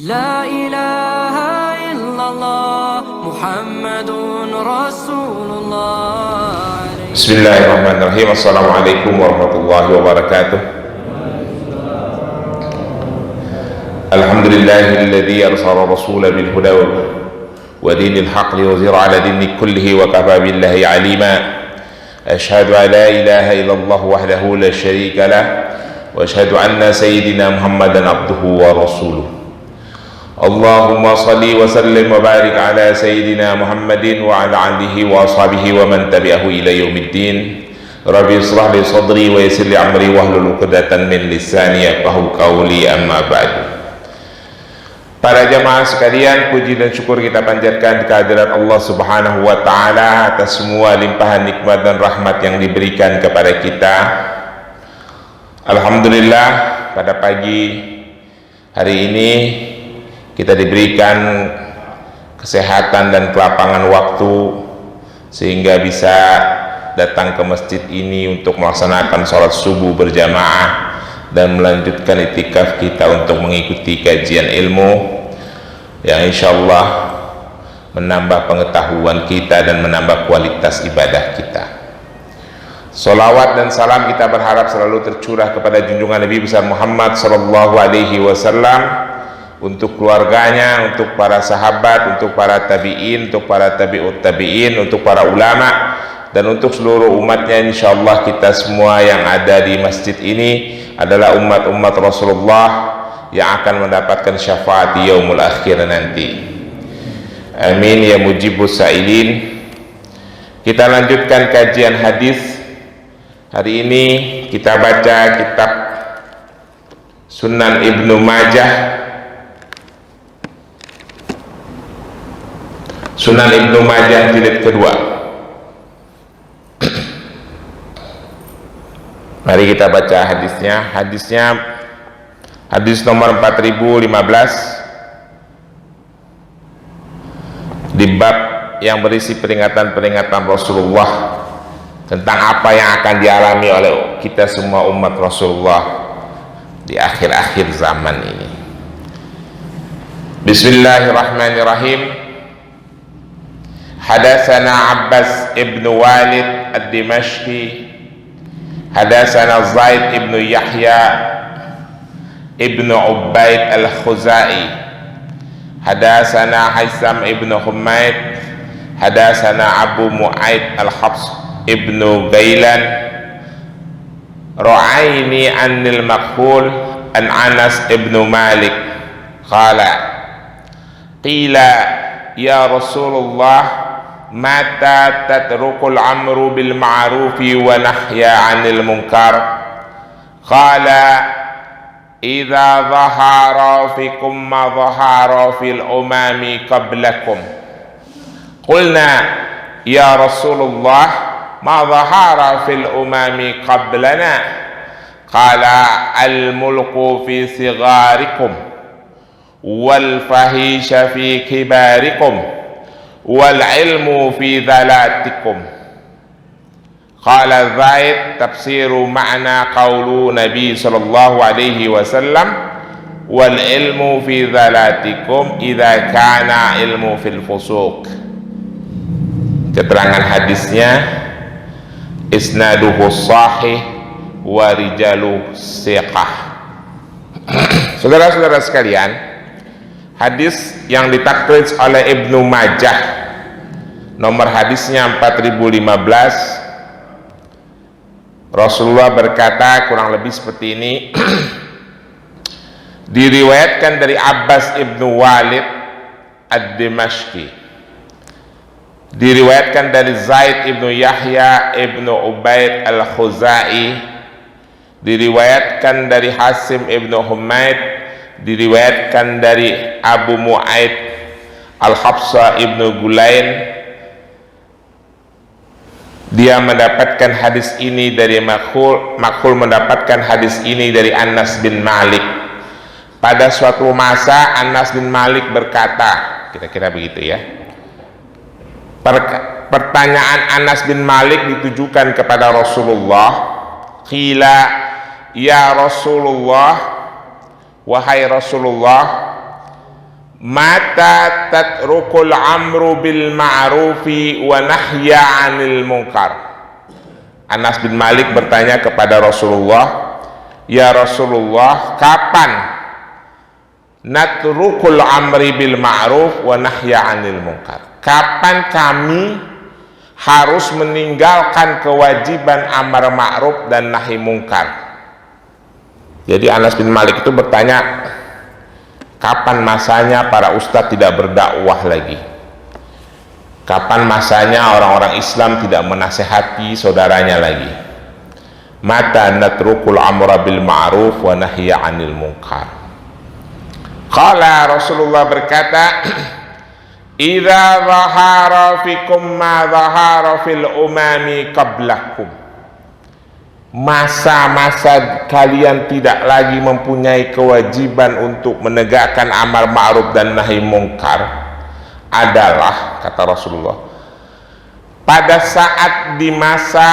لا إله إلا الله محمد رسول الله. بسم الله الرحمن الرحيم. Assalamualaikum warahmatullahi wabarakatuh. Alhamdulillahilladzi arsala rasula bil huda wa dinil haqq liyuzhira ala dini kullihi wa kafa billahi alima. Ashhadu an la ilaha illallah wahdahu la syarika lah wa ashhadu anna sayyidina Muhammadan abduhu wa rasuluh. Allahumma salli wa sallim wa barik ala sayyidina Muhammadin wa ala alihi wa ashabihi wa man tabi'ahu ila yaumiddin. Rabbi ishrah li sadri wa yassir li amri wahlul 'uqdatam min lisani yafqahu qawli, amma ba'du. Para jamaah sekalian, puji dan syukur kita panjatkan kehadirat Allah Subhanahu wa taala atas semua limpahan nikmat dan rahmat yang diberikan kepada kita. Alhamdulillah, pada pagi hari ini kita diberikan kesehatan dan kelapangan waktu sehingga bisa datang ke masjid ini untuk melaksanakan sholat subuh berjamaah dan melanjutkan itikaf kita untuk mengikuti kajian ilmu yang insya Allah menambah pengetahuan kita dan menambah kualitas ibadah kita. Salawat dan salam kita berharap selalu tercurah kepada junjungan Nabi besar Muhammad sallallahu alaihi wasallam, untuk keluarganya, untuk para sahabat, untuk para tabi'in, untuk para tabi'ut tabi'in, untuk para ulama, dan untuk seluruh umatnya. Insyaallah kita semua yang ada di masjid ini adalah umat-umat Rasulullah yang akan mendapatkan syafaat di yaumul akhir nanti. Amin ya mujibus sa'ilin. Kita lanjutkan kajian hadis. Hari ini kita baca kitab Sunan Ibnu Majah, Sunan Ibnu Majah jilid kedua. Mari kita baca hadisnya. Hadis nomor 4015 di bab yang berisi peringatan-peringatan Rasulullah tentang apa yang akan dialami oleh kita semua umat Rasulullah di akhir-akhir zaman ini. Bismillahirrahmanirrahim. Hadatsana Abbas ibn Walid ad-Dimashqi, hadatsana Zaid ibn Yahya ibn Ubaid al-Khuzai, hadatsana Haisam ibn Humaid, hadatsana Abu Mu'aid al-Habs ibn Gailan, ra'aini anil Makhul an Anas ibn Malik qala qila ya Rasulullah mata tatrukul amru bil ma'rufi wa nahya 'anil munkar? Qala idza dhahara fikum ma dhahara fil umami qablakum. Qulna ya Rasulullah ma dhahara fil umami qablana? Qala al mulku fi sigharikum wal fahisha fi kibarikum wal ilmu fi dhalatikum. Qala Zaid tafsiru ma'na qawlu Nabi sallallahu alaihi wasallam wal ilmu fi dhalatikum idza kana ilmu fil fusuq. Keterangan hadisnya isnaduhu sahih wa rijalu siqah. Saudara-saudara sekalian, hadis yang ditakhrij oleh Ibnu Majah, nomor hadisnya 4015, Rasulullah berkata kurang lebih seperti ini. Diriwayatkan dari Abbas ibnu Walid ad-Dimashqi, diriwayatkan dari Zaid ibnu Yahya ibnu Ubaid al-Khuzai, diriwayatkan dari Hasim ibnu Humaid, diriwayatkan dari Abu Mu'aid al-Habsa ibnu Gulain. Dia mendapatkan hadis ini dari Makhul mendapatkan hadis ini dari Anas bin Malik. Pada suatu masa Anas bin Malik berkata, kira-kira begitu ya. Pertanyaan Anas bin Malik ditujukan kepada Rasulullah. Qila ya Rasulullah, wahai Rasulullah, mata tatrukul amru bil ma'rufi wa nahya 'anil munkar. Anas bin Malik bertanya kepada Rasulullah, ya Rasulullah, kapan natrukul amri bil ma'ruf wa nahya 'anil munkar? Kapan kami harus meninggalkan kewajiban amar ma'ruf dan nahi mungkar? Jadi Anas bin Malik itu bertanya, kapan masanya para ustadz tidak berdakwah lagi? Kapan masanya orang-orang Islam tidak menasehati saudaranya lagi? Mata natrukul amra bil ma'ruf wa nahya 'anil munkar. Qala, Rasulullah berkata, idza zahara fikum ma zahara fil umami qablakum. Masa-masa kalian tidak lagi mempunyai kewajiban untuk menegakkan amar ma'ruf dan nahi mungkar adalah, kata Rasulullah, pada saat di masa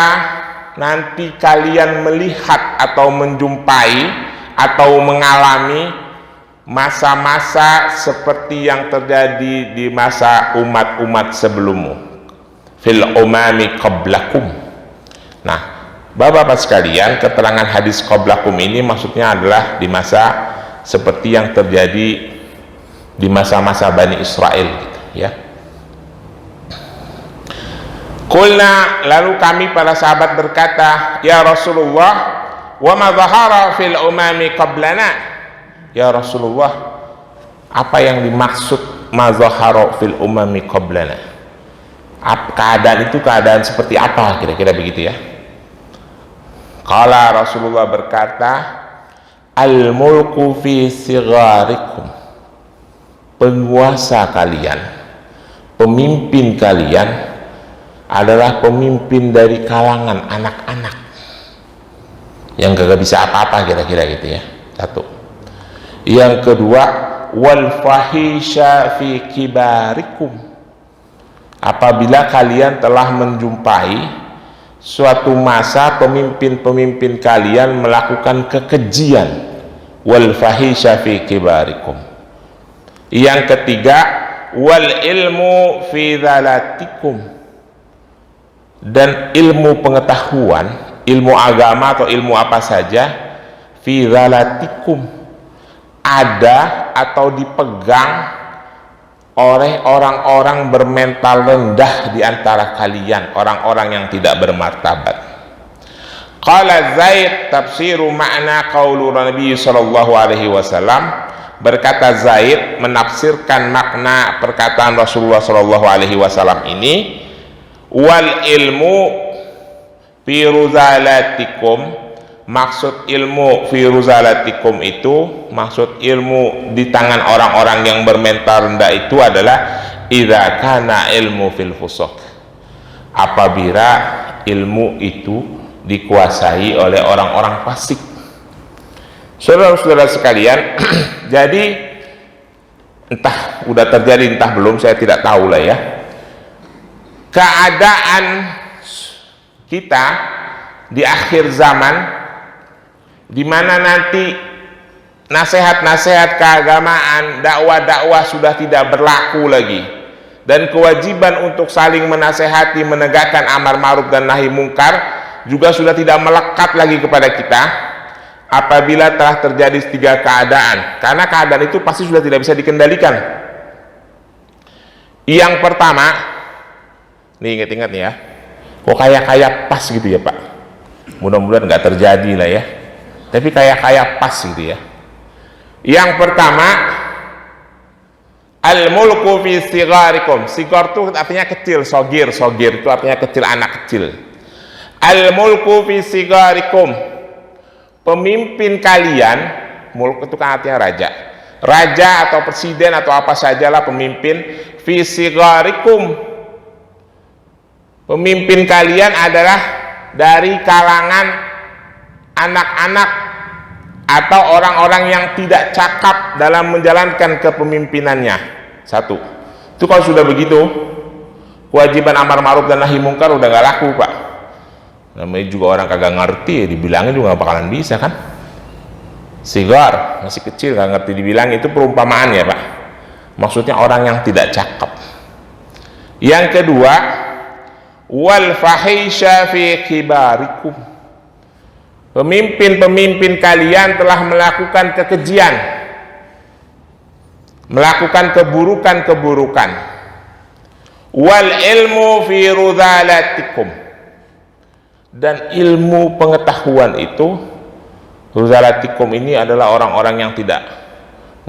nanti kalian melihat atau menjumpai atau mengalami masa-masa seperti yang terjadi di masa umat-umat sebelummu, fil umami qablakum. Nah, Bapak-bapak sekalian, keterangan hadis qablakum ini maksudnya adalah di masa seperti yang terjadi di masa-masa Bani Israel, gitu, ya. Qulna, lalu kami para sahabat berkata, ya Rasulullah, wa ma zahara fil umami qablana? Ya Rasulullah, apa yang dimaksud ma zahara fil umami qablana? Keadaan itu keadaan seperti apa, kira-kira begitu, ya. Qala, Rasulullah berkata, al-mulku fi sigharikum. Penguasa kalian, pemimpin kalian adalah pemimpin dari kalangan anak-anak yang gak bisa apa-apa, kira-kira gitu, ya. Satu. Yang kedua, wal fahisha fi kibarikum. Apabila kalian telah menjumpai suatu masa pemimpin-pemimpin kalian melakukan kekejian, wal fahisha fi kibarikum. Yang ketiga, wal ilmu fi dzalatikum. Dan ilmu pengetahuan, ilmu agama atau ilmu apa saja, fi dzalatikum, ada atau dipegang oleh orang-orang bermental rendah di antara kalian, orang-orang yang tidak bermartabat. Qala Zaid, tafsiru makna qaulu Nabi sallallahu alaihi wasallam. Berkata Zaid menafsirkan makna perkataan Rasulullah sallallahu alaihi wasallam ini, wal ilmu fi ruzalatikum. Maksud ilmu fi ruzalatikum itu, maksud ilmu di tangan orang-orang yang bermental rendah itu adalah idza kana ilmu fil fusuq, apabila ilmu itu dikuasai oleh orang-orang fasik. Saudara-saudara sekalian, jadi entah udah terjadi entah belum, saya tidak tahu lah, ya. Keadaan kita di akhir zaman, di mana nanti nasihat-nasihat keagamaan, dakwah-dakwah sudah tidak berlaku lagi, dan kewajiban untuk saling menasehati, menegakkan amar ma'ruf dan nahi mungkar juga sudah tidak melekat lagi kepada kita. Apabila telah terjadi tiga keadaan, karena keadaan itu pasti sudah tidak bisa dikendalikan. Yang pertama, nih ingat-ingat nih, ya, kok kayak pas gitu, ya Pak, mudah-mudahan nggak terjadi lah, ya, tapi kayak pas gitu, ya. Yang pertama, al-mulku fi sigharikum. Sigar itu artinya kecil, sogir itu artinya kecil, anak kecil. Al-mulku fi sigharikum, pemimpin kalian, mulk itu kan artinya raja atau presiden atau apa sajalah pemimpin, fi sigharikum, pemimpin kalian adalah dari kalangan anak-anak atau orang-orang yang tidak cakap dalam menjalankan kepemimpinannya. Satu, itu kalau sudah begitu, kewajiban amar ma'ruf dan nahi mungkar udah gak laku, Pak. Namanya juga orang kagak ngerti, ya dibilangin juga gak bakalan bisa, kan. Sigar, masih kecil, gak ngerti dibilang, itu perumpamaan, ya Pak. maksudnya orang yang tidak cakep. Yang kedua, wal fahisha fi kibarikum, pemimpin-pemimpin kalian telah melakukan kekejian, melakukan keburukan-keburukan. Wal ilmu fi rudhalatikum, dan ilmu pengetahuan itu, rudhalatikum ini adalah orang-orang yang tidak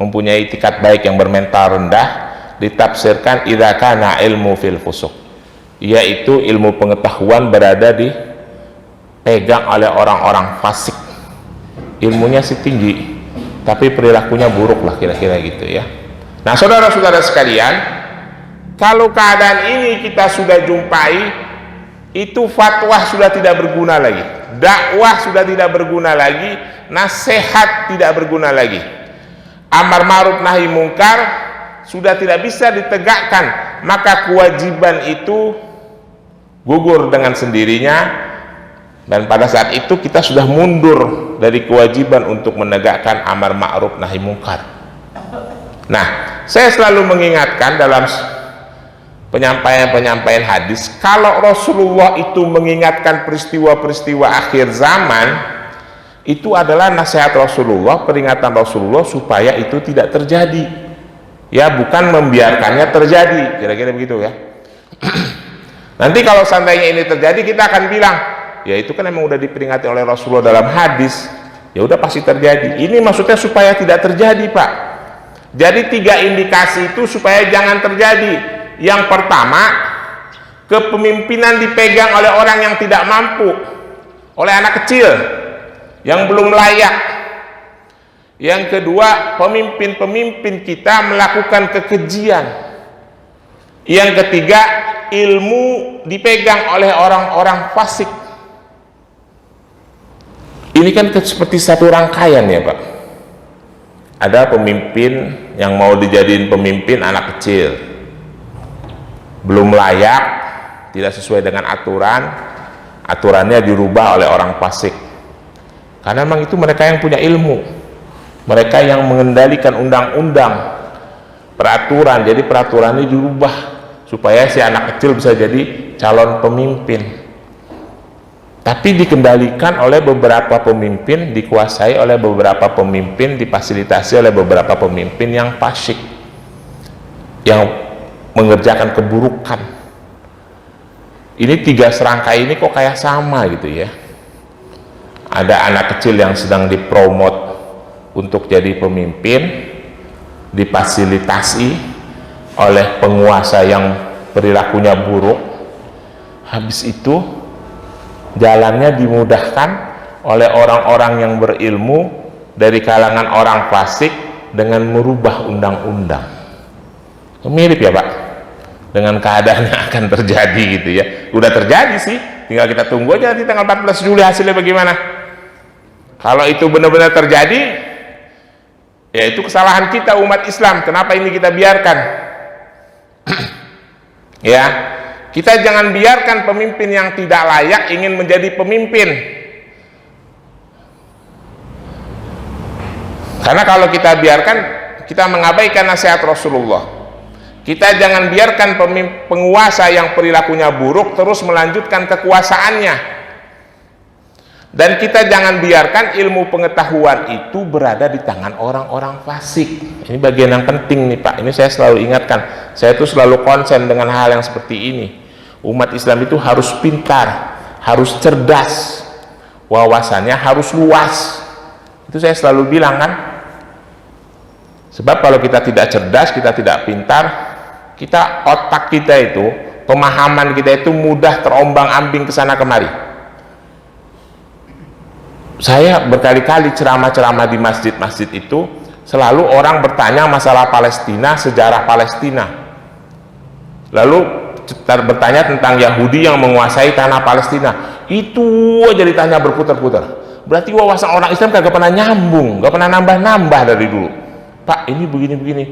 mempunyai itikat baik, yang bermental rendah, ditafsirkan idza kana ilmu fil fusuq, yaitu ilmu pengetahuan berada di pegang oleh orang-orang fasik. Ilmunya sih tinggi tapi perilakunya buruk lah, kira-kira gitu ya. Nah, saudara-saudara sekalian, kalau keadaan ini kita sudah jumpai, itu fatwa sudah tidak berguna lagi, dakwah sudah tidak berguna lagi, nasihat tidak berguna lagi, amar ma'ruf nahi mungkar sudah tidak bisa ditegakkan, maka kewajiban itu gugur dengan sendirinya. Dan pada saat itu kita sudah mundur dari kewajiban untuk menegakkan amar ma'ruf nahi mungkar. Nah, saya selalu mengingatkan dalam penyampaian hadis, kalau Rasulullah itu mengingatkan peristiwa-peristiwa akhir zaman, itu adalah nasihat Rasulullah, peringatan Rasulullah supaya itu tidak terjadi, ya, bukan membiarkannya terjadi, kira-kira begitu ya. Nanti kalau seandainya ini terjadi, kita akan bilang, ya itu kan emang udah diperingati oleh Rasulullah dalam hadis, ya udah pasti terjadi. Ini maksudnya supaya tidak terjadi, Pak. Jadi 3 indikasi itu supaya jangan terjadi. Yang pertama, kepemimpinan dipegang oleh orang yang tidak mampu, oleh anak kecil yang belum layak. Yang kedua, pemimpin-pemimpin kita melakukan kekejian. Yang ketiga, ilmu dipegang oleh orang-orang fasik. Ini kan seperti satu rangkaian ya, Pak. Ada pemimpin yang mau dijadiin pemimpin anak kecil, belum layak, tidak sesuai dengan aturan, aturannya dirubah oleh orang fasik. Karena memang itu mereka yang punya ilmu, mereka yang mengendalikan undang-undang, peraturan, jadi peraturannya dirubah supaya si anak kecil bisa jadi calon pemimpin. Tapi dikendalikan oleh beberapa pemimpin, dikuasai oleh beberapa pemimpin, difasilitasi oleh beberapa pemimpin yang fasik, yang mengerjakan keburukan. Ini 3 serangkai ini kok kayak sama gitu ya. Ada anak kecil yang sedang dipromot untuk jadi pemimpin, difasilitasi oleh penguasa yang perilakunya buruk. Habis itu jalannya dimudahkan oleh orang-orang yang berilmu dari kalangan orang fasik dengan merubah undang-undang. Mirip ya, Pak, dengan keadaan yang akan terjadi gitu ya. Udah terjadi sih, tinggal kita tunggu aja nanti tanggal 14 Juli hasilnya bagaimana. Kalau itu benar-benar terjadi, ya itu kesalahan kita umat Islam, kenapa ini kita biarkan. Ya, kita jangan biarkan pemimpin yang tidak layak ingin menjadi pemimpin. Karena kalau kita biarkan, kita mengabaikan nasihat Rasulullah. Kita jangan biarkan penguasa yang perilakunya buruk terus melanjutkan kekuasaannya. Dan kita jangan biarkan ilmu pengetahuan itu berada di tangan orang-orang fasik. Ini bagian yang penting nih, Pak. Ini saya selalu ingatkan. Saya tuh selalu konsen dengan hal yang seperti ini. Umat Islam itu harus pintar, harus cerdas, wawasannya harus luas. Itu saya selalu bilang kan. Sebab kalau kita tidak cerdas, kita tidak pintar, otak kita itu, pemahaman kita itu mudah terombang-ambing ke sana kemari. Saya berkali-kali ceramah-ceramah di masjid-masjid itu, selalu orang bertanya masalah Palestina, sejarah Palestina. Lalu bertanya tentang Yahudi yang menguasai tanah Palestina. Itu aja ditanya berputar-putar. Berarti wawasan orang Islam kagak pernah nyambung, gak pernah nambah-nambah dari dulu. Pak, ini begini-begini.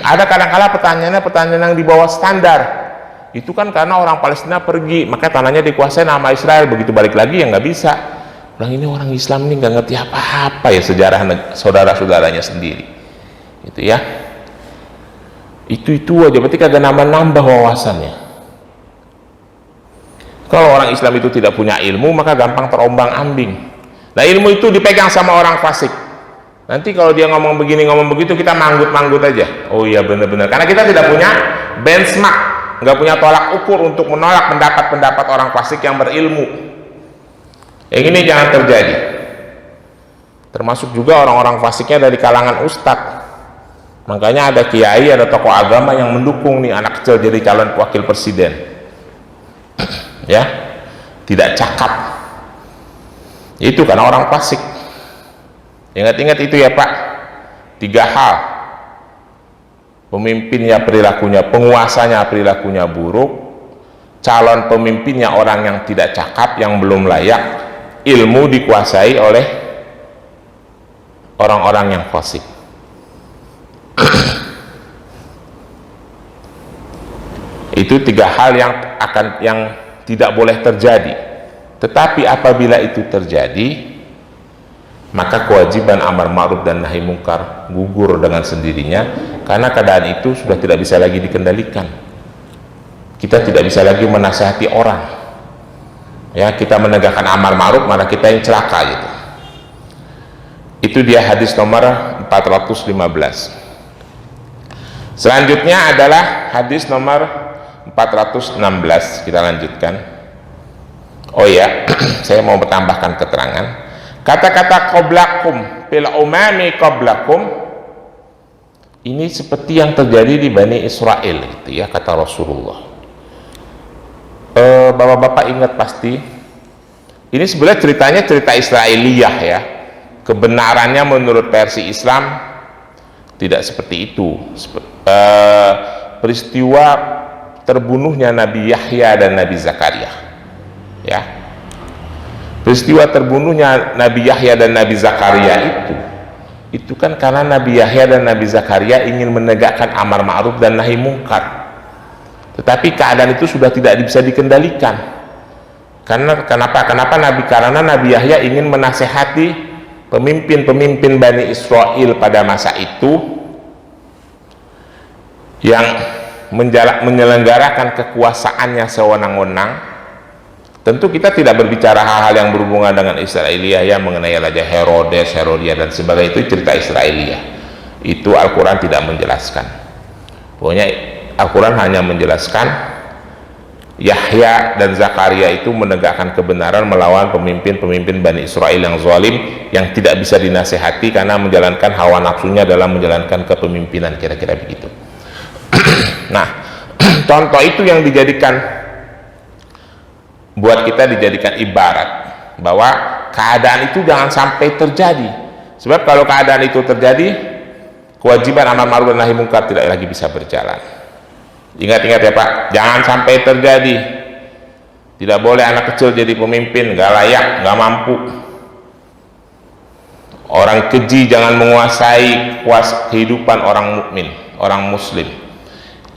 Ada kadang-kala pertanyaan yang di bawah standar. Itu kan karena orang Palestina pergi, maka tanahnya dikuasai nama Israel. Begitu balik lagi ya nggak bisa. Bilang ini orang Islam ini nggak ngerti apa-apa ya sejarah saudara-saudaranya sendiri. Gitu ya. Itu aja, berarti kagak nambah wawasannya. Kalau orang Islam itu tidak punya ilmu, maka gampang terombang ambing. Nah, ilmu itu dipegang sama orang fasik. Nanti kalau dia ngomong begini ngomong begitu, kita manggut-manggut aja. Oh iya, benar-benar, karena kita tidak punya benchmark, nggak punya tolak ukur untuk menolak pendapat-pendapat orang fasik yang berilmu. Yang ini jangan terjadi. Termasuk juga orang-orang fasiknya dari kalangan ustadz. Makanya ada kiai, ada tokoh agama yang mendukung nih anak kecil jadi calon wakil presiden. Ya, tidak cakap. Itu karena orang fasik. Ingat-ingat itu ya Pak. 3 hal. Pemimpinnya perilakunya, penguasanya perilakunya buruk, calon pemimpinnya orang yang tidak cakap, yang belum layak, ilmu dikuasai oleh orang-orang yang fasik. Itu 3 hal yang tidak boleh terjadi. Tetapi apabila itu terjadi, maka kewajiban amar ma'ruf dan nahi mungkar gugur dengan sendirinya, karena keadaan itu sudah tidak bisa lagi dikendalikan. Kita tidak bisa lagi menasihati orang. Ya, kita menegakkan amar ma'ruf malah kita yang celaka gitu. Itu dia hadis nomor 415. Selanjutnya adalah hadis nomor 416. Kita lanjutkan. Oh ya, saya mau bertambahkan keterangan. Kata-kata qablakum fil umami qablakum ini seperti yang terjadi di Bani Israel gitu ya, kata Rasulullah. Bapak-bapak ingat pasti ini sebenarnya ceritanya cerita Israiliyah ya. Kebenarannya menurut versi Islam tidak seperti itu. Peristiwa terbunuhnya Nabi Yahya dan Nabi Zakaria ya. Peristiwa terbunuhnya Nabi Yahya dan Nabi Zakaria itu kan karena Nabi Yahya dan Nabi Zakaria ingin menegakkan amar ma'ruf dan nahi mungkar, tetapi keadaan itu sudah tidak bisa dikendalikan. Kenapa Nabi Yahya ingin menasehati pemimpin-pemimpin Bani Israel pada masa itu yang menyelenggarakan kekuasaannya sewenang-wenang. Tentu kita tidak berbicara hal-hal yang berhubungan dengan Israiliyah ya, mengenai Raja Herodes, Herodia dan sebagainya, itu cerita Israiliyah. Itu Al-Quran tidak menjelaskan. Pokoknya Al-Quran hanya menjelaskan Yahya dan Zakaria itu menegakkan kebenaran melawan pemimpin-pemimpin Bani Israel yang zalim, yang tidak bisa dinasehati karena menjalankan hawa nafsunya dalam menjalankan kepemimpinan, kira-kira begitu. Nah, contoh itu yang buat kita dijadikan ibarat bahwa keadaan itu jangan sampai terjadi. Sebab kalau keadaan itu terjadi, kewajiban amar ma'ruf dan nahi mungkar tidak lagi bisa berjalan. Ingat-ingat ya Pak, jangan sampai terjadi. Tidak boleh anak kecil jadi pemimpin, gak layak, gak mampu. Orang keji jangan menguasai kehidupan orang mukmin, orang muslim.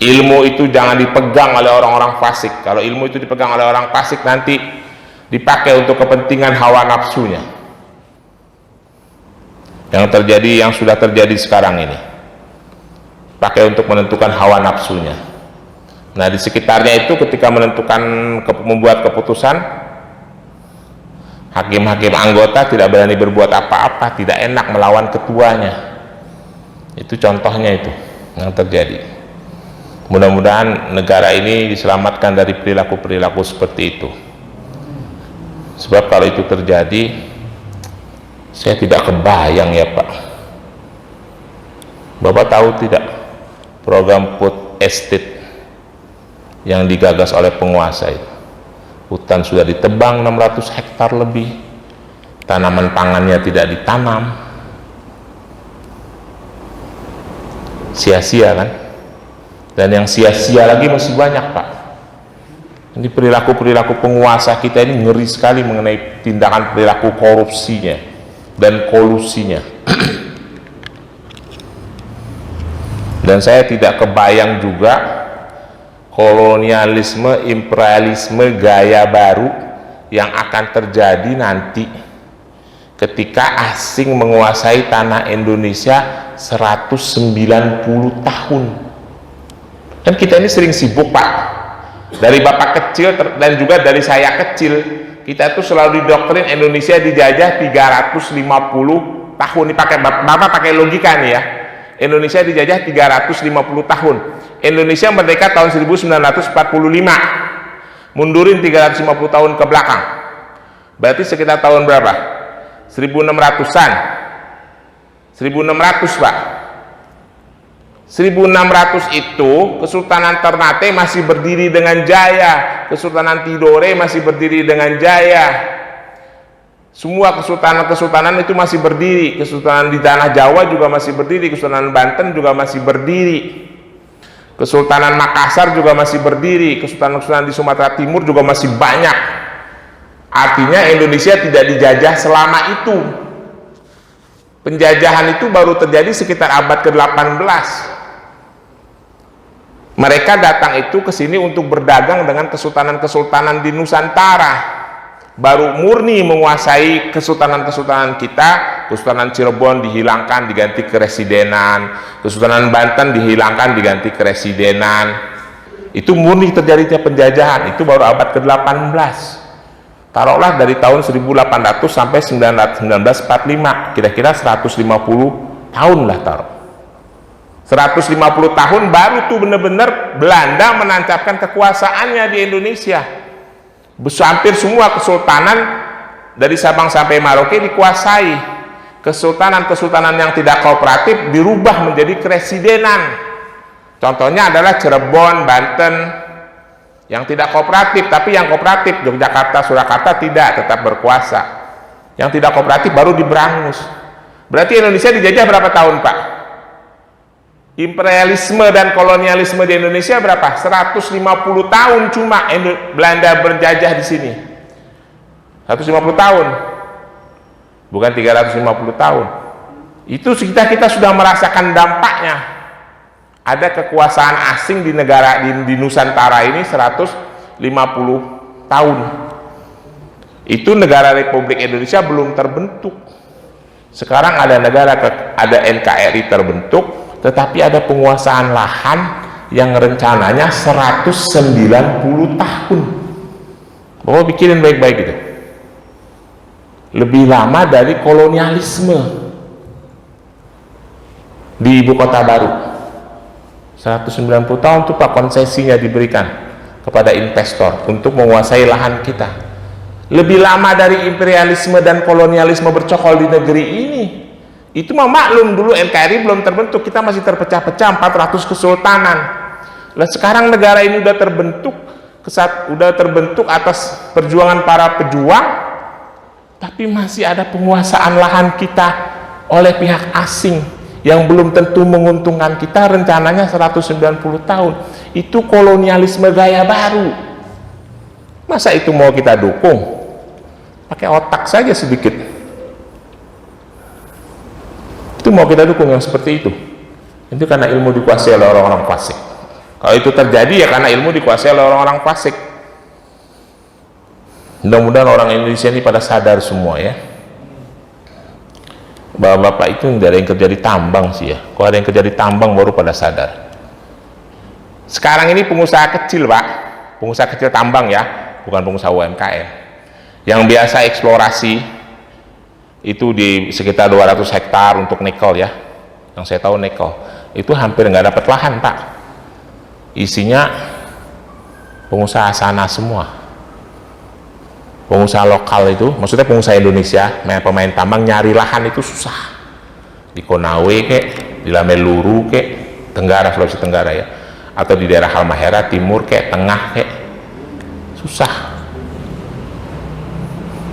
Ilmu itu jangan dipegang oleh orang-orang fasik. Kalau ilmu itu dipegang oleh orang fasik, nanti dipakai untuk kepentingan hawa nafsunya. Yang sudah terjadi sekarang ini, pakai untuk menentukan hawa nafsunya. Nah, di sekitarnya itu ketika membuat keputusan, hakim-hakim anggota tidak berani berbuat apa-apa, tidak enak melawan ketuanya. Itu contohnya itu yang terjadi. Mudah-mudahan negara ini diselamatkan dari perilaku-perilaku seperti itu. Sebab kalau itu terjadi, saya tidak kebayang ya Pak. Bapak tahu tidak program food estate yang digagas oleh penguasa itu? Hutan sudah ditebang 600 hektar lebih, tanaman pangannya tidak ditanam. Sia-sia kan? Dan yang sia-sia lagi masih banyak Pak. Ini perilaku-perilaku penguasa kita ini ngeri sekali mengenai tindakan perilaku korupsinya dan kolusinya. Dan saya tidak kebayang juga kolonialisme, imperialisme gaya baru yang akan terjadi nanti ketika asing menguasai tanah Indonesia 190 tahun. Kan kita ini sering sibuk Pak, dari Bapak kecil dan juga dari saya kecil, kita tuh selalu didoktrin Indonesia dijajah 350 tahun. Ini pakai Bapak pakai logika nih ya, Indonesia dijajah 350 tahun. Indonesia merdeka tahun 1945, mundurin 350 tahun ke belakang, berarti sekitar tahun berapa? 1600-an, 1600 Pak. 1600 itu Kesultanan Ternate masih berdiri dengan jaya, Kesultanan Tidore masih berdiri dengan jaya, semua kesultanan-kesultanan itu masih berdiri. Kesultanan di tanah Jawa juga masih berdiri, Kesultanan Banten juga masih berdiri, Kesultanan Makassar juga masih berdiri, kesultanan-kesultanan di Sumatera Timur juga masih banyak. Artinya Indonesia tidak dijajah selama itu. Penjajahan itu baru terjadi sekitar abad ke-18. Mereka datang itu ke sini untuk berdagang dengan kesultanan-kesultanan di Nusantara. Baru murni menguasai kesultanan-kesultanan kita. Kesultanan Cirebon dihilangkan diganti keresidenan, Kesultanan Banten dihilangkan diganti keresidenan. Itu murni terjadinya penjajahan, itu baru abad ke-18. Taruhlah dari tahun 1800 sampai 1945, kira-kira 150 tahun lah taruh. 150 tahun baru tuh benar-benar Belanda menancapkan kekuasaannya di Indonesia. Hampir semua kesultanan dari Sabang sampai Merauke dikuasai. Kesultanan-kesultanan yang tidak kooperatif dirubah menjadi keresidenan. Contohnya adalah Cirebon, Banten yang tidak kooperatif, tapi yang kooperatif Yogyakarta, Surakarta tidak, tetap berkuasa. Yang tidak kooperatif baru diberangus. Berarti Indonesia dijajah berapa tahun Pak? Imperialisme dan kolonialisme di Indonesia berapa? 150 tahun cuma Belanda berjajah di sini. 150 tahun. Bukan 350 tahun. Itu kita sudah merasakan dampaknya. Ada kekuasaan asing di negara di Nusantara ini 150 tahun. Itu negara Republik Indonesia belum terbentuk. Sekarang ada NKRI terbentuk, tetapi ada penguasaan lahan yang rencananya 190 tahun. Bapak pikirin baik-baik gitu. Lebih lama dari kolonialisme di ibu kota baru. 190 tahun itu Pak konsesinya diberikan kepada investor untuk menguasai lahan kita. Lebih lama dari imperialisme dan kolonialisme bercokol di negeri ini. Itu mah maklum, dulu NKRI belum terbentuk, kita masih terpecah-pecah 400 kesultanan. Lah sekarang negara ini udah terbentuk atas perjuangan para pejuang, tapi masih ada penguasaan lahan kita oleh pihak asing yang belum tentu menguntungkan kita, rencananya 190 tahun. Itu kolonialisme gaya baru. Masa itu mau kita dukung? Pakai otak saja sedikit. Itu mau kita dukung yang seperti itu? Itu karena ilmu dikuasai oleh orang-orang fasik. Kalau itu terjadi ya karena ilmu dikuasai oleh orang-orang fasik. Mudah-mudahan orang Indonesia ini pada sadar semua ya. Bapak-bapak itu tidak ada yang kerja di tambang sih ya. Kalau ada yang kerja di tambang baru pada sadar. Sekarang ini pengusaha kecil Pak, pengusaha kecil tambang ya, bukan pengusaha UMKM, yang biasa eksplorasi itu di sekitar 200 hektar untuk nikel ya, yang saya tahu nikel itu hampir nggak dapat lahan Pak, isinya pengusaha sana semua, pengusaha lokal itu, maksudnya pengusaha Indonesia, pemain tambang nyari lahan itu susah, di Konawe kek, di Lameluru kek, Tenggara, Sulawesi Tenggara ya, atau di daerah Halmahera Timur kek, Tengah kek, susah.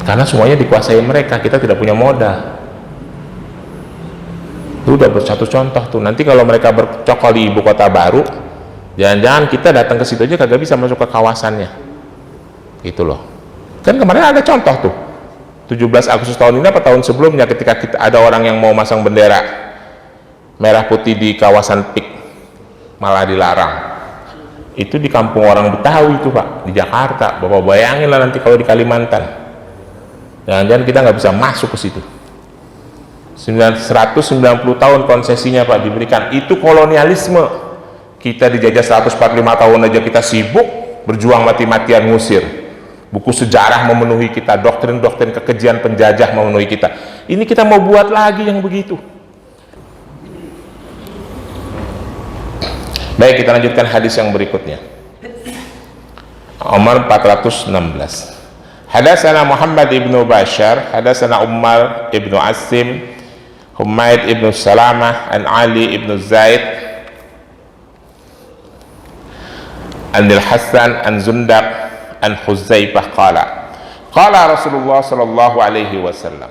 Karena semuanya dikuasai mereka, kita tidak punya modal. Itu udah satu contoh tuh. Nanti kalau mereka bercokol di ibu kota baru, jangan-jangan kita datang ke situ aja kagak bisa masuk ke kawasannya. Gitu loh. Kan kemarin ada contoh tuh. 17 Agustus tahun ini apa tahun sebelumnya, ketika ada orang yang mau masang bendera merah putih di kawasan PIK, malah dilarang. Itu di kampung orang Betawi itu Pak, di Jakarta. Bapak bayangin lah nanti kalau di Kalimantan. Jangan-jangan kita nggak bisa masuk ke situ. 190 tahun konsesinya Pak diberikan. Itu kolonialisme Kita dijajah 145 tahun aja kita sibuk berjuang mati-matian ngusir. Buku sejarah memenuhi kita, doktrin-doktrin kekejian penjajah memenuhi kita. Ini kita mau buat lagi yang begitu. Baik, kita lanjutkan hadis yang berikutnya. Umar 416. Hadatsana Muhammad ibnu Bashar, hadatsana Umar ibnu Asim, Humaid ibnu Salamah, an Ali ibnu Zaid, an Al-Hasan, an Zundaq, an Huzaifah qala Rasulullah sallallahu alaihi wasallam,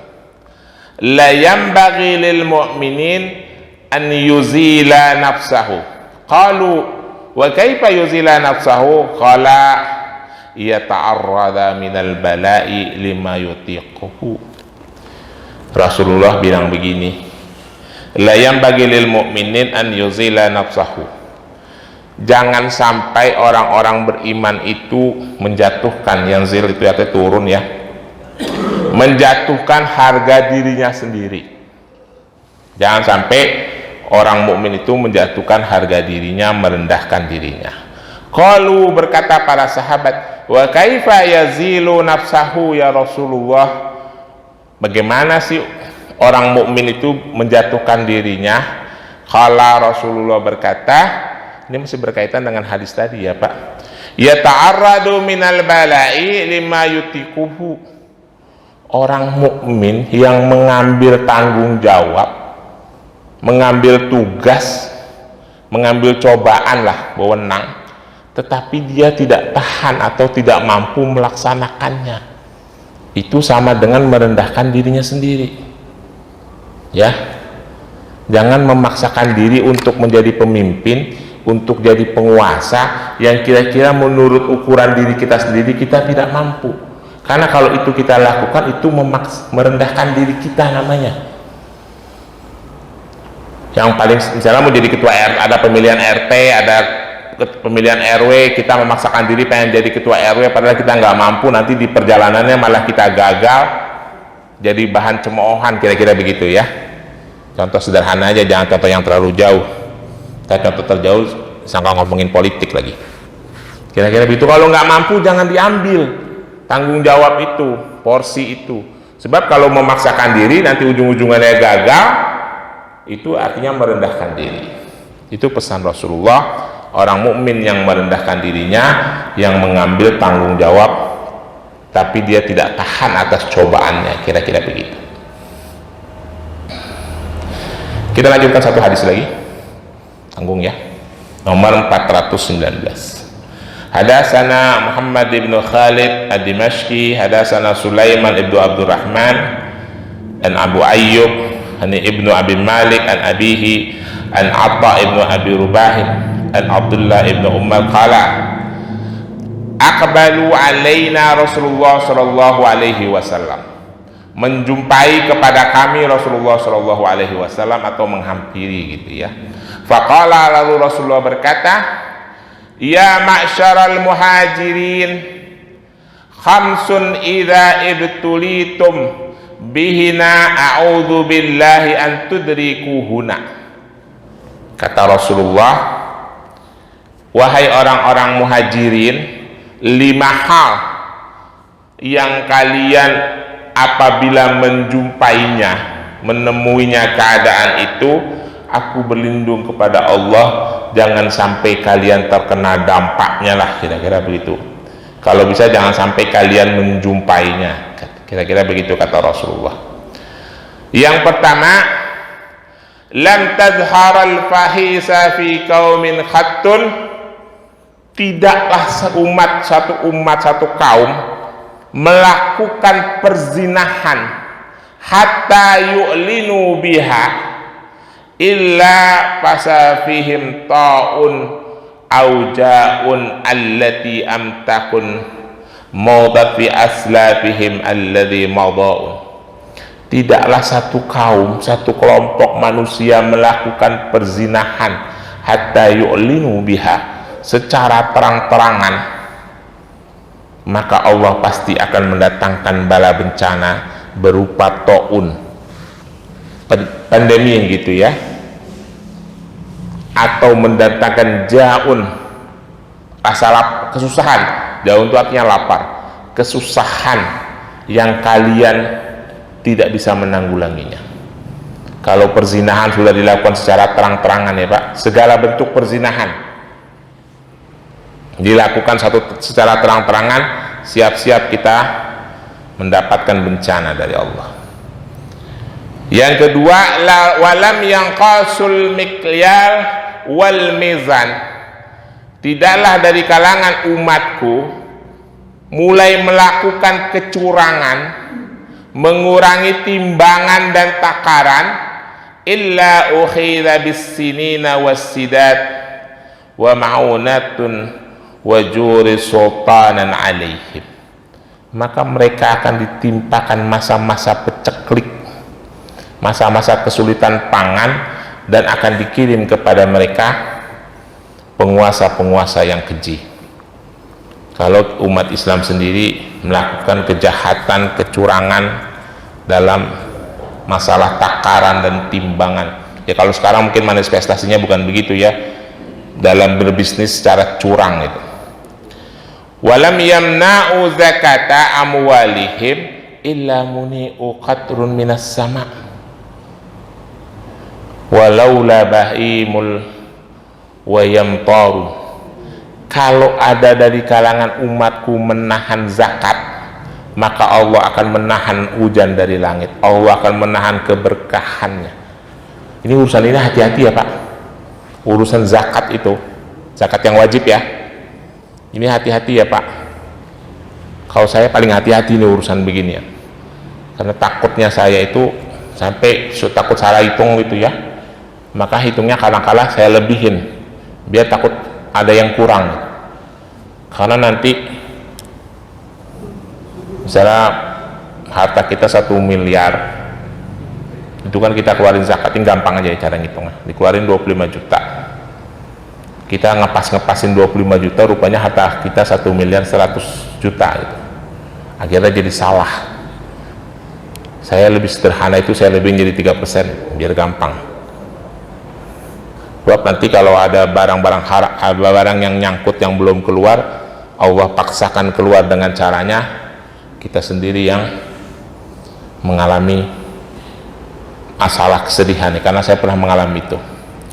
la yanbaghi lil mu'minin an yuzila nafsahu. Qalu wa kaifa yuzila nafsahu? Qala yata'arrada minal bala'i lima yutiquhu. Rasulullah bilang begini, la yanbaghi lil mu'minin an yuzila nafsahu. Jangan sampai orang-orang beriman itu menjatuhkan, yang zil itu artinya turun ya, menjatuhkan harga dirinya sendiri. Jangan sampai orang mukmin itu menjatuhkan harga dirinya, merendahkan dirinya. Qalu, berkata para sahabat, wa kaifa yazilu nafsahu ya Rasulullah? Bagaimana sih orang mukmin itu menjatuhkan dirinya? Qala, Rasulullah berkata, ini masih berkaitan dengan hadis tadi ya Pak, yata'arradu minal bala'i lima yutikuhu. Orang mukmin yang mengambil tanggung jawab, mengambil tugas, mengambil cobaan lah, wewenang, tetapi dia tidak tahan atau tidak mampu melaksanakannya, itu sama dengan merendahkan dirinya sendiri ya. Jangan memaksakan diri untuk menjadi pemimpin, untuk jadi penguasa yang kira-kira menurut ukuran diri kita sendiri kita tidak mampu. Karena kalau itu kita lakukan, itu merendahkan diri kita namanya. Yang paling, misalnya mau jadi ketua RT, ada pemilihan RT, ada pemilihan RW, kita memaksakan diri pengen jadi ketua RW padahal kita nggak mampu, nanti di perjalanannya malah kita gagal, jadi bahan cemoohan, kira-kira begitu ya. Contoh sederhana aja, jangan contoh yang terlalu jauh. Kita contoh terjauh, sangka ngomongin politik lagi. Kira-kira begitu. Kalau nggak mampu jangan diambil tanggung jawab itu, porsi itu. Sebab kalau memaksakan diri nanti ujung-ujungannya gagal, itu artinya merendahkan diri. Itu pesan Rasulullah. Orang mukmin yang merendahkan dirinya, yang mengambil tanggung jawab, tapi dia tidak tahan atas cobaannya, kira-kira begitu. Kita lanjutkan satu hadis lagi, tanggung ya, nomor 419. Hadatsana Muhammad ibn Khalid ad-Dimashqi, hadatsana Sulaiman ibnu Abdurrahman an Abu Ayyub an ibnu Abi Malik an abihi an Atta ibnu Abi Rubahin an Abdullah ibnu Umar qala aqbalu alaina Rasulullah sallallahu alaihi wasallam, menjumpai kepada kami Rasulullah sallallahu alaihi wasallam atau menghampiri gitu ya. Faqala, lalu Rasulullah berkata, ya ma'syaral muhajirin, khamsun idza ibtulitum bihina a'udzu billahi an tudrikuhuna. Kata Rasulullah, wahai orang-orang muhajirin, 5 hal yang kalian apabila menjumpainya, menemuinya keadaan itu, aku berlindung kepada Allah jangan sampai kalian terkena dampaknya lah, kira-kira begitu. Kalau bisa jangan sampai kalian menjumpainya, kira-kira begitu kata Rasulullah. Yang pertama, lam tadharal fahisa fi qaumin khattun, tidaklah satu umat satu kaum melakukan perzinahan hatta yu'linu biha illa fasafihim ta'un aujaun allati amtakun maudat fi aslafihim alladhi madaun. Tidaklah satu kaum, satu kelompok manusia melakukan perzinahan hatta yu'linu biha, secara terang-terangan, maka Allah pasti akan mendatangkan bala bencana berupa ta'un, pandemi gitu ya. atau mendatangkan jaun, rasa kesusahan. Jaun itu artinya lapar, kesusahan yang kalian tidak bisa menanggulanginya. Kalau perzinahan sudah dilakukan secara terang-terangan ya Pak, segala bentuk perzinahan dilakukan secara terang-terangan, siap-siap kita mendapatkan bencana dari Allah. Yang kedua, walam yang qasul mikyal wal mizan, tidaklah dari kalangan umatku mulai melakukan kecurangan, mengurangi timbangan dan takaran, illa ukhidha bis-sinina was-sidat wa ma'unatun wa juri sultanan alaihim, maka mereka akan ditimpakan masa-masa peceklik, masa-masa kesulitan pangan, dan akan dikirim kepada mereka penguasa-penguasa yang keji. Kalau umat Islam sendiri melakukan kejahatan, kecurangan dalam masalah takaran dan timbangan, ya kalau sekarang mungkin manifestasinya bukan begitu ya, dalam berbisnis secara curang itu. Walam yamna'u zakata amwalihim illa muni'u qatrun minas sama' walaula bahimul wa yamtaru. Kalau ada dari kalangan umatku menahan zakat, maka Allah akan menahan hujan dari langit, Allah akan menahan keberkahannya. Ini urusan ini hati-hati ya Pak, urusan zakat itu, zakat yang wajib ya, ini hati-hati ya Pak. Kalau saya paling hati-hati nih urusan begini ya, karena takutnya saya itu sampai takut salah hitung gitu ya, maka hitungnya kadang-kala saya lebihin biar takut ada yang kurang. Karena nanti misalnya harta kita 1 miliar, itu kan kita keluarin zakat, ini gampang aja ya cara ngitungnya, dikeluarin 25 juta, kita ngepasin 25 juta, rupanya harta kita 1 miliar 100 juta gitu. Akhirnya jadi salah. Saya lebih sederhana itu, saya lebih jadi 3% biar gampang. Sebab nanti kalau ada barang yang nyangkut yang belum keluar, Allah paksakan keluar dengan caranya, kita sendiri yang mengalami masalah kesedihan, karena saya pernah mengalami itu.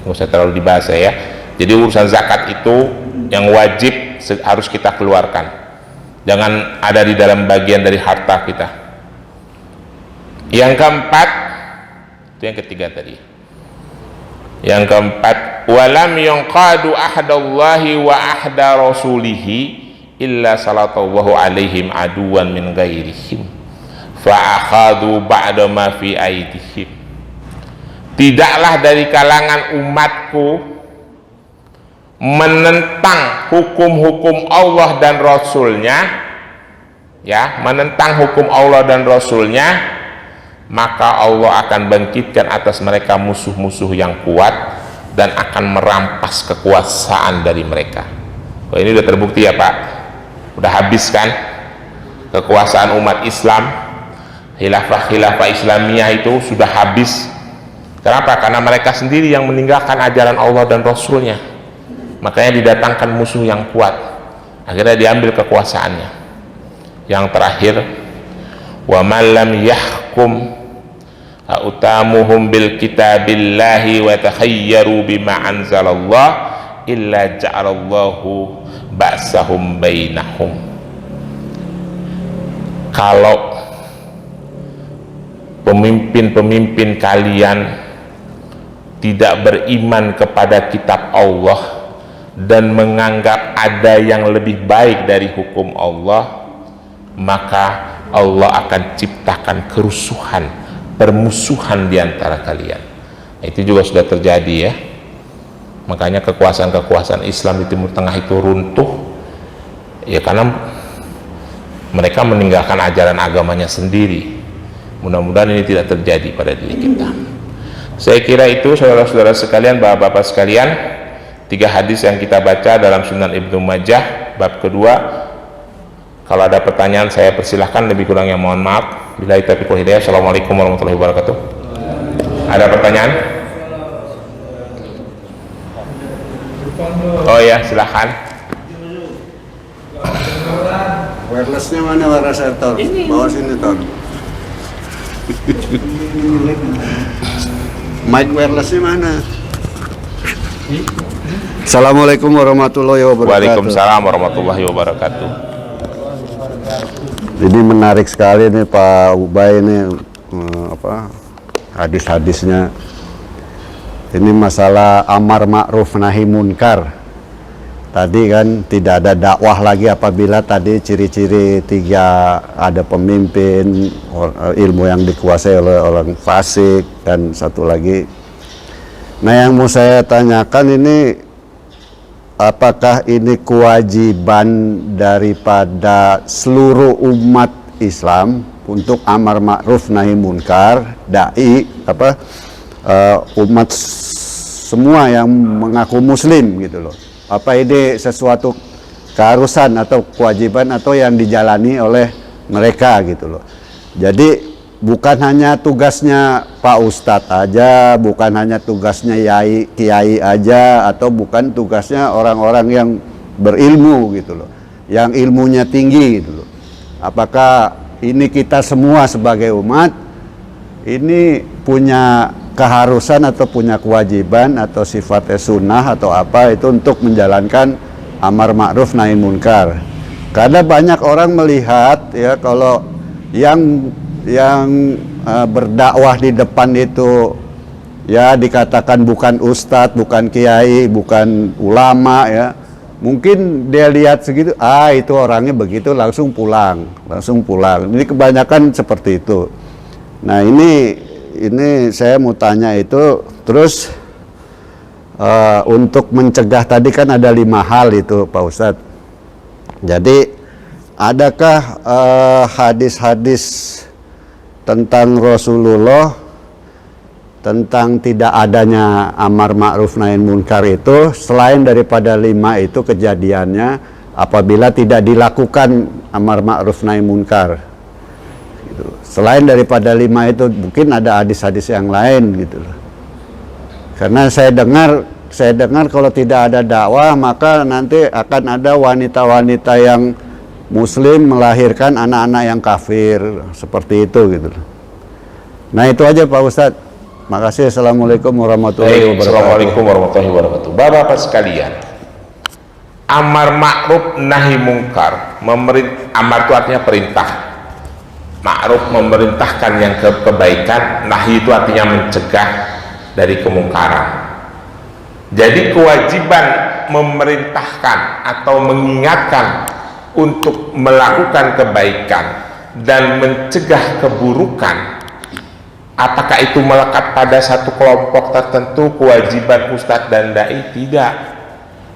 Nggak usah terlalu dibahas ya. Jadi urusan zakat itu yang wajib harus kita keluarkan, jangan ada di dalam bagian dari harta kita. Yang keempat, itu yang ketiga tadi. Yang keempat, walam yunqadu ahdallahi wa ahda rasulihi illa salatallahu alaihim aduwan min ghairihim fa'akhadu ba'da ma fi aidihim. Tidaklah dari kalangan umatku menentang hukum-hukum Allah dan Rasulnya, ya, menentang hukum Allah dan Rasulnya, maka Allah akan bangkitkan atas mereka musuh-musuh yang kuat dan akan merampas kekuasaan dari mereka. Oh, ini udah terbukti ya Pak, udah habis kan kekuasaan umat Islam, khilafah Islamiyah itu sudah habis. Kenapa? Karena mereka sendiri yang meninggalkan ajaran Allah dan Rasulnya, makanya didatangkan musuh yang kuat, akhirnya diambil kekuasaannya. Yang terakhir, wa man lam yahkum utamuhum bil kitabillahi wa takhayyaru bima anzalallah illa ja'alallahu ba'sahum bainahum. Kalau pemimpin-pemimpin kalian tidak beriman kepada kitab Allah dan menganggap ada yang lebih baik dari hukum Allah, maka Allah akan ciptakan kerusuhan, permusuhan di antara kalian. Itu juga sudah terjadi ya. Makanya kekuasaan-kekuasaan Islam di Timur Tengah itu runtuh ya, karena mereka meninggalkan ajaran agamanya sendiri. Mudah-mudahan ini tidak terjadi pada diri kita. Saya kira itu saudara-saudara sekalian, bapak-bapak sekalian, 3 hadis yang kita baca dalam Sunan Ibnu Majah bab kedua. Kalau ada pertanyaan saya persilahkan, lebih kurangnya mohon maaf. Billahi taufiq wal hidayah. Assalamualaikum warahmatullahi wabarakatuh. Ada pertanyaan? Oh ya, silahkan. Wirelessnya mana wireless Tor? Bawa sini Tor. Mic wirelessnya mana? Assalamualaikum warahmatullahi wabarakatuh. Waalaikumsalam warahmatullahi wabarakatuh. Ini menarik sekali nih Pak Ubay ini hadis-hadisnya. Ini masalah amar ma'ruf nahi munkar. Tadi kan tidak ada dakwah lagi apabila tadi ciri-ciri 3, ada pemimpin, ilmu yang dikuasai oleh orang fasik, dan satu lagi. Nah yang mau saya tanyakan ini, apakah ini kewajiban daripada seluruh umat Islam untuk amar ma'ruf nahi munkar, dai, umat semua yang mengaku muslim gitu loh. Apa ini sesuatu keharusan atau kewajiban atau yang dijalani oleh mereka gitu loh. Jadi bukan hanya tugasnya Pak Ustadz aja, bukan hanya tugasnya kiai aja, atau bukan tugasnya orang-orang yang berilmu gitu loh, yang ilmunya tinggi gitu loh. Apakah ini kita semua sebagai umat ini punya keharusan atau punya kewajiban atau sifatnya sunnah atau apa itu untuk menjalankan amar ma'ruf nahi munkar? Karena banyak orang melihat ya kalau yang berdakwah di depan itu ya dikatakan bukan ustadz, bukan kiai, bukan ulama ya, mungkin dia lihat segitu, itu orangnya begitu, langsung pulang. Ini kebanyakan seperti itu. Nah ini saya mau tanya itu, terus untuk mencegah tadi kan ada 5 hal itu Pak Ustadz. Jadi adakah hadis-hadis tentang Rasulullah tentang tidak adanya amar ma'ruf nahi munkar itu selain daripada 5 itu kejadiannya apabila tidak dilakukan amar ma'ruf nahi munkar? Selain daripada 5 itu mungkin ada hadis-hadis yang lain gitu loh. Karena saya dengar kalau tidak ada dakwah maka nanti akan ada wanita-wanita yang muslim melahirkan anak-anak yang kafir seperti itu gitu loh. Nah itu aja Pak Ustadz. Makasih. Assalamualaikum warahmatullahi wabarakatuh. Assalamualaikum warahmatullahi wabarakatuh. Bapak-bapak sekalian, amar ma'ruf nahi munkar, amar itu artinya perintah, ma'ruf memerintahkan yang kebaikan, nahi itu artinya mencegah dari kemungkaran. Jadi kewajiban memerintahkan atau mengingatkan untuk melakukan kebaikan dan mencegah keburukan, apakah itu melekat pada satu kelompok tertentu kewajiban ustadz dan dai? Tidak,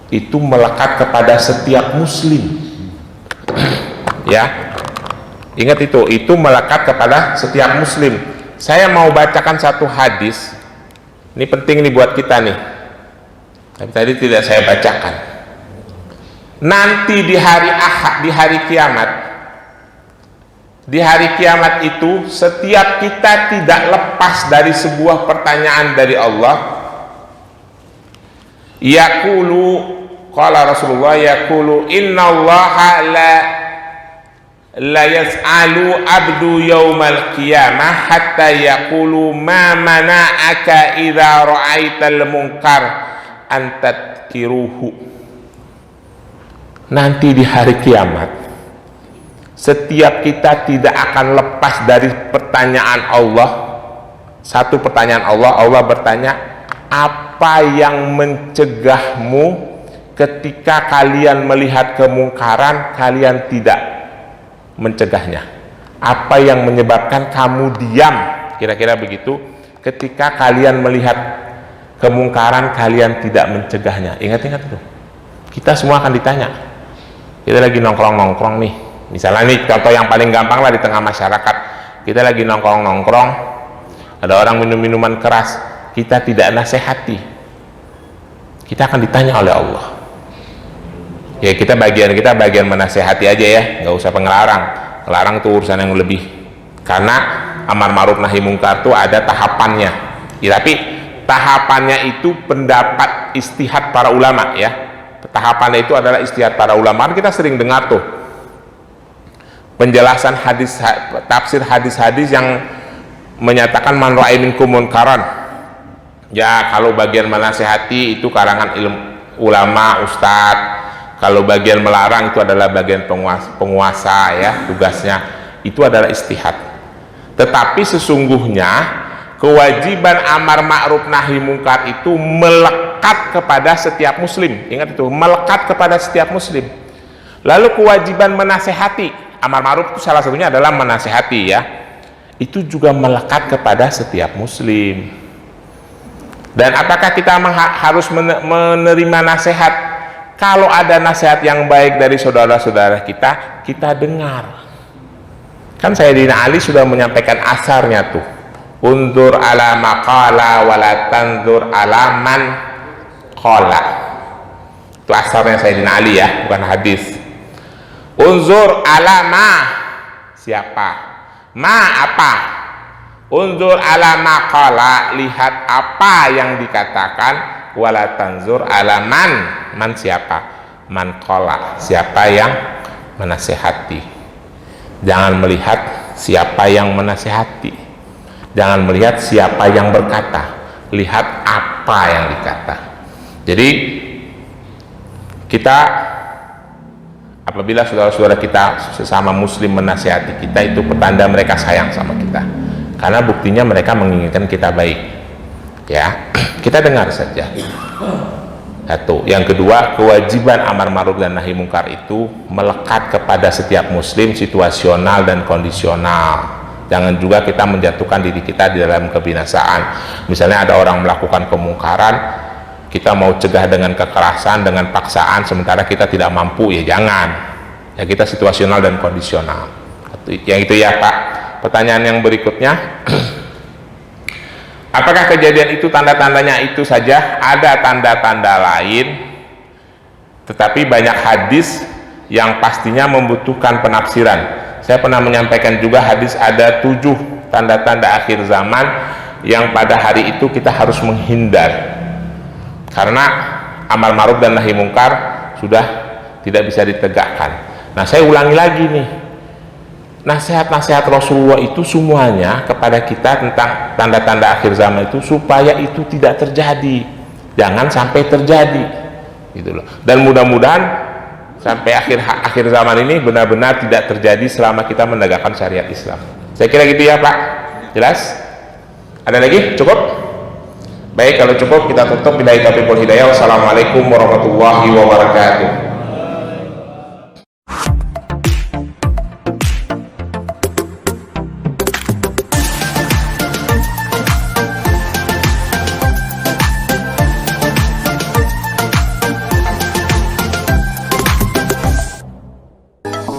itu melekat kepada setiap muslim. Ya, ingat itu melekat kepada setiap muslim. Saya mau bacakan satu hadis, ini penting nih buat kita nih, tapi tadi tidak saya bacakan. Nanti di hari Ahad, di hari kiamat itu setiap kita tidak lepas dari sebuah pertanyaan dari Allah. Yaqulu, qala Rasulullah, yaqulu innallaha la yas'alu abdu yaumal qiyamah hatta yaqulu ma mana'aka idza ra'aital munkar an tadhkiruhu. Nanti di hari kiamat setiap kita tidak akan lepas dari pertanyaan Allah. Satu pertanyaan Allah bertanya, apa yang mencegahmu ketika kalian melihat kemungkaran kalian tidak mencegahnya? Apa yang menyebabkan kamu diam? Kira-kira begitu. Ketika kalian melihat kemungkaran kalian tidak mencegahnya. Ingat-ingat itu, kita semua akan ditanya. Kita lagi nongkrong-nongkrong nih, misalnya nih contoh yang paling gampang lah di tengah masyarakat, kita lagi nongkrong-nongkrong, ada orang minum minuman keras, kita tidak nasihati, kita akan ditanya oleh Allah. Ya kita bagian menasihati aja ya, nggak usah ngelarang tuh urusan yang lebih, karena amar ma'ruf nahi munkar tuh ada tahapannya ya, tapi tahapannya itu pendapat istihad para ulama ya. tahapannya itu adalah ijtihad para ulama. Kita sering dengar tuh penjelasan hadis, tafsir hadis-hadis yang menyatakan man ra'a minkum munkaran. Ya, kalau bagian menasihati itu karangan ulama, ustadz. Kalau bagian melarang itu adalah bagian penguasa ya, tugasnya itu adalah ijtihad. Tetapi sesungguhnya kewajiban amar ma'ruf nahi mungkar itu melekat kepada setiap muslim. Ingat itu, melekat kepada setiap muslim. Lalu kewajiban menasehati, amar ma'ruf itu salah satunya adalah menasehati ya, itu juga melekat kepada setiap muslim. Dan apakah kita harus menerima nasihat? Kalau ada nasihat yang baik dari saudara-saudara kita, kita dengar. Kan Sayyidina Ali sudah menyampaikan asarnya tuh, undur ala maqala wala tandur ala man qala. Itu asarnya Sayyidina Ali ya, bukan hadis. Unzur ala ma, siapa, ma apa, unzur ala maqala, lihat apa yang dikatakan, wala tanzur ala man siapa, man qala, siapa yang menasehati. Jangan melihat siapa yang menasehati, jangan melihat siapa yang berkata, lihat apa yang dikata. Jadi kita, apabila saudara-saudara kita sesama muslim menasehati kita, itu petanda mereka sayang sama kita, karena buktinya mereka menginginkan kita baik ya. Kita dengar saja. Satu. Yang kedua, kewajiban amar ma'ruf dan nahi mungkar itu melekat kepada setiap muslim, situasional dan kondisional. Jangan juga kita menjatuhkan diri kita di dalam kebinasaan. Misalnya ada orang melakukan kemungkaran, kita mau cegah dengan kekerasan, dengan paksaan, sementara kita tidak mampu, ya jangan. Ya, kita situasional dan kondisional. Yang itu ya Pak. Pertanyaan yang berikutnya, apakah kejadian itu tanda-tandanya itu saja? Ada tanda-tanda lain, tetapi banyak hadis yang pastinya membutuhkan penafsiran. Saya pernah menyampaikan juga hadis ada 7 tanda-tanda akhir zaman yang pada hari itu kita harus menghindar, karena amar ma'ruf dan nahi mungkar sudah tidak bisa ditegakkan. Nah, saya ulangi lagi nih, nasihat-nasihat Rasulullah itu semuanya kepada kita tentang tanda-tanda akhir zaman itu supaya itu tidak terjadi, jangan sampai terjadi gitu loh. Dan mudah-mudahan sampai akhir zaman ini benar-benar tidak terjadi selama kita menegakkan syariat Islam. Saya kira gitu ya Pak. Jelas? Ada lagi? Cukup? Baik, kalau cukup kita tutup. Billahi taufiq wal hidayah. Wassalamualaikum warahmatullahi wabarakatuh.